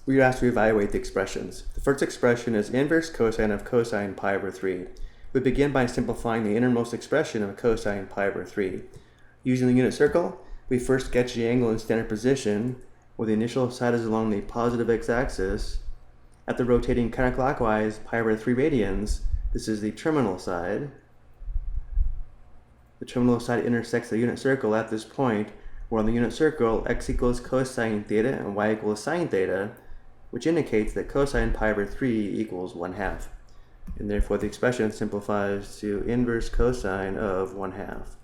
we are asked to evaluate the expressions. The first expression is inverse cosine of cosine pi over 3. We begin by simplifying the innermost expression of cosine pi over 3. Using the unit circle, we first sketch the angle in standard position, where the initial side is along the positive x-axis. At the rotating counterclockwise pi over 3 radians, this is the terminal side. The terminal side intersects the unit circle at this point, where on the unit circle x equals cosine theta and y equals sine theta, which indicates that cosine pi over 3 equals 1/2. And therefore the expression simplifies to inverse cosine of 1/2.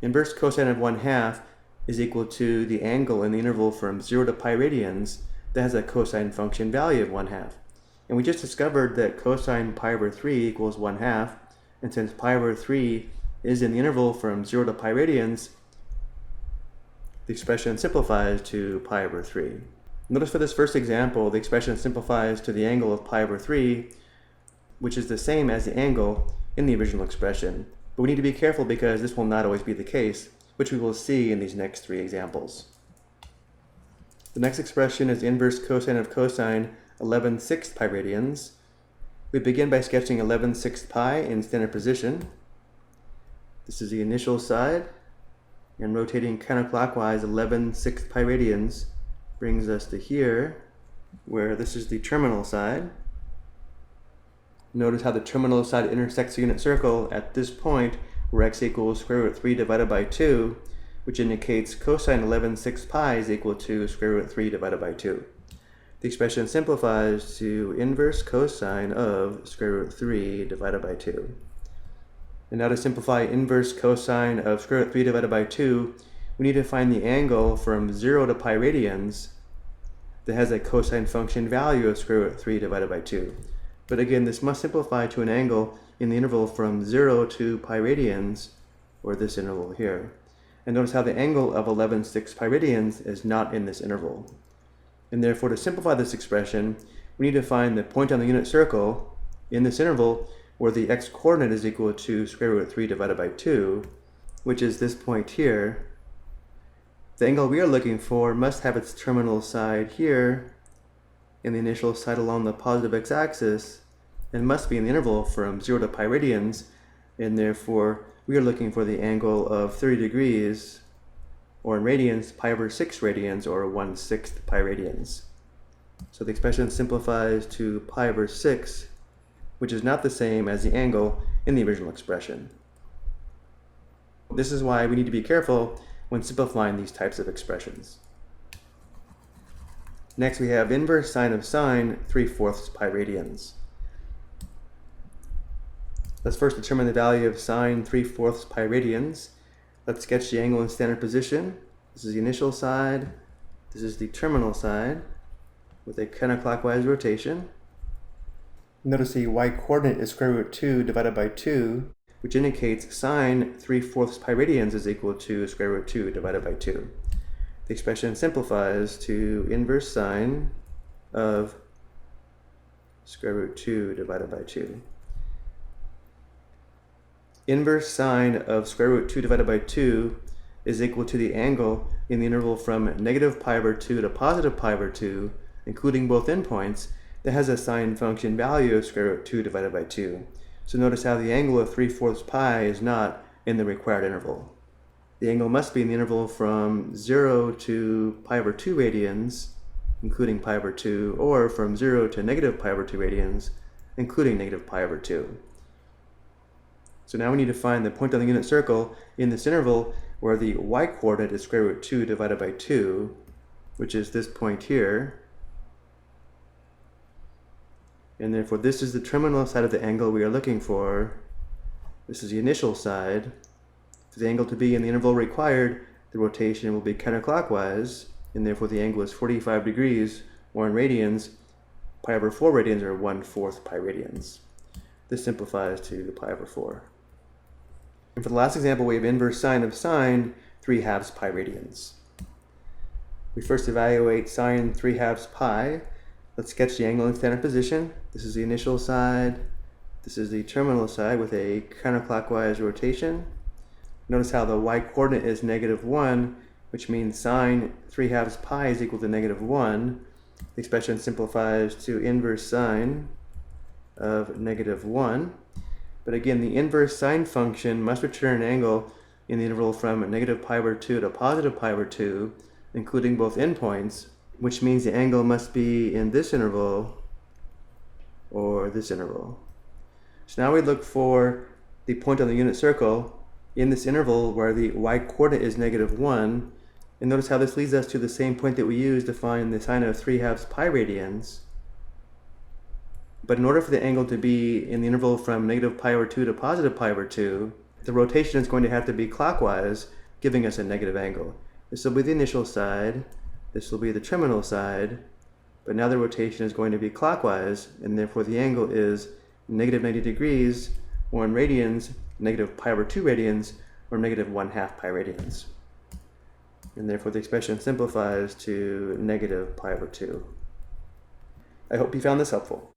Inverse cosine of 1/2 is equal to the angle in the interval from 0 to pi radians that has a cosine function value of 1/2. And we just discovered that cosine pi over 3 equals 1/2, and since pi over 3 is in the interval from 0 to pi radians, the expression simplifies to pi over 3. Notice for this first example, the expression simplifies to the angle of pi over 3, which is the same as the angle in the original expression. But we need to be careful because this will not always be the case, which we will see in these next three examples. The next expression is inverse cosine of cosine 11/6 pi radians. We begin by sketching 11/6 pi in standard position. This is the initial side, and rotating counterclockwise 11/6 pi radians brings us to here, where this is the terminal side. Notice how the terminal side intersects the unit circle at this point, where x equals square root 3 divided by 2, which indicates cosine 11/6 pi is equal to square root 3 divided by 2. The expression simplifies to inverse cosine of square root 3 divided by 2. And now to simplify inverse cosine of square root 3 divided by 2, we need to find the angle from 0 to pi radians that has a cosine function value of square root 3 divided by 2. But again, this must simplify to an angle in the interval from 0 to pi radians, or this interval here. And notice how the angle of 11/6 pi radians is not in this interval. And therefore, to simplify this expression, we need to find the point on the unit circle in this interval where the x-coordinate is equal to square root 3 divided by 2, which is this point here. The angle we are looking for must have its terminal side here and the initial side along the positive x-axis, and must be in the interval from 0 to pi radians, and therefore we are looking for the angle of 30 degrees, or in radians, pi over 6 radians, or 1/6 pi radians. So the expression simplifies to pi over 6, which is not the same as the angle in the original expression. This is why we need to be careful when simplifying these types of expressions. Next we have inverse sine of sine 3/4 pi radians. Let's first determine the value of sine 3/4 pi radians. Let's sketch the angle in standard position. This is the initial side, this is the terminal side, with a counterclockwise rotation. Notice the y-coordinate is square root 2 divided by 2, which indicates sine 3/4 pi radians is equal to square root 2 divided by 2. The expression simplifies to inverse sine of square root 2 divided by 2. Inverse sine of square root 2 divided by 2 is equal to the angle in the interval from negative pi over 2 to positive pi over 2, including both endpoints, that has a sine function value of square root 2 divided by 2. So notice how the angle of 3/4 pi is not in the required interval. The angle must be in the interval from 0 to pi over 2 radians, including pi over 2, or from 0 to negative pi over 2 radians, including negative pi over 2. So now we need to find the point on the unit circle in this interval where the y-coordinate is square root 2 divided by 2, which is this point here. And therefore this is the terminal side of the angle we are looking for. This is the initial side. For the angle to be in the interval required, the rotation will be counterclockwise, and therefore the angle is 45 degrees, or in radians, pi over 4 radians, or 1/4 pi radians. This simplifies to pi over 4. And for the last example, we have inverse sine of sine 3/2 pi radians. We first evaluate sine 3/2 pi. Let's sketch the angle in standard position. This is the initial side. This is the terminal side with a counterclockwise rotation. Notice how the y-coordinate is -1, which means sine 3/2 pi is equal to -1. The expression simplifies to inverse sine of -1. But again, the inverse sine function must return an angle in the interval from -π/2 to +π/2, including both endpoints, which means the angle must be in this interval or this interval. So now we look for the point on the unit circle in this interval where the y-coordinate is -1, and notice how this leads us to the same point that we used to find the sine of 3/2 pi radians. But in order for the angle to be in the interval from -π/2 to +π/2, the rotation is going to have to be clockwise, giving us a negative angle. This will be the initial side, this will be the terminal side, but now the rotation is going to be clockwise, and therefore the angle is -90 degrees, or in radians, -π/2 radians, or -1/2 pi radians. And therefore the expression simplifies to -π/2. I hope you found this helpful.